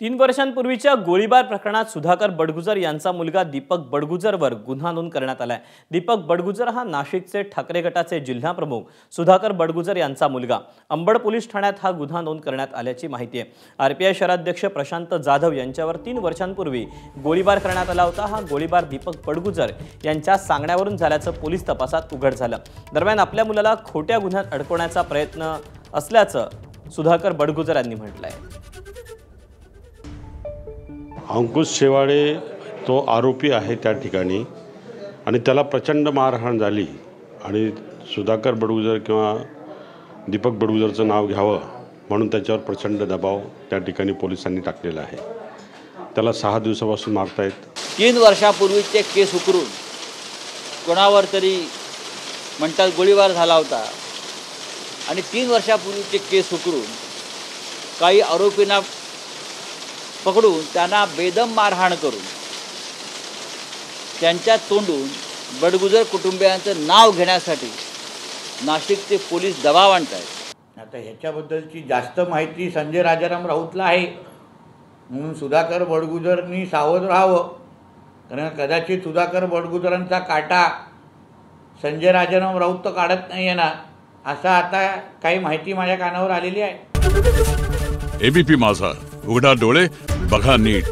3 वर्षांपूर्वीच्या गोळीबार प्रकरणात सुधाकर बडगुजर यांचा मुलगा दीपक बडगुजरवर गुन्हा नोंद करण्यात आलाय। दीपक बडगुजर हा नाशिकचे ठाकरे गटाचे जिल्हा प्रमुख सुधाकर बडगुजर यांचा मुलगा। अंबड पोलीस ठाण्यात हा गुन्हा नोंद करण्यात आल्याची माहिती आहे। आरपीआय शहराध्यक्ष प्रशांत जाधव यांच्यावर 3 वर्षांपूर्वी गोळीबार करण्यात आला होता। हा गोळीबार दीपक बडगुजर यांच्या सांगण्यावरून झाल्याचं पोलीस तपासात उघड झालं। दरम्यान आपल्या मुलाला खोट्या गुन्ह्यात अडकवण्याचा प्रयत्न असल्याचं सुधाकर बडगुजर यांनी म्हटलंय। अंकुश शेवाळे तो आरोपी आहे त्या ठिकाणी आणि त्याला प्रचंड मारहाण झाली आणि सुधाकर बडगुजर किंवा दीपक बडगुजरचं नाव घ्यावं म्हणून त्याच्यावर प्रचंड दबाव त्या ठिकाणी पोलिसांनी टाकलेला आहे। त्याला 6 दिवसापासून मारतायत। 3 वर्षापूर्वीचे केस उकरून कोणावर तरी म्हणतात गोळीबार झाला होता आणि 3 वर्षापूर्वीचे केस उकरून काही आरोपींना पकडून त्यांना बेदम मारहाण करून त्यांच्या तोंडून बडगुजर कुटुंबियांचं नाव घेण्यासाठी नाशिकचे पोलीस दबाव आणतात। आता ह्याच्याबद्दलची जास्त माहिती संजय राजाराम राऊतला आहे, म्हणून सुधाकर बडगुजरनी सावध राहावं, कारण कदाचित सुधाकर बडगुजरांचा काटा संजय राजाराम राऊत तर काढत नाही येणार असं आता काही माहिती माझ्या कानावर आलेली आहे। एबीपी माझा, उघडा डोळे बघा नीट।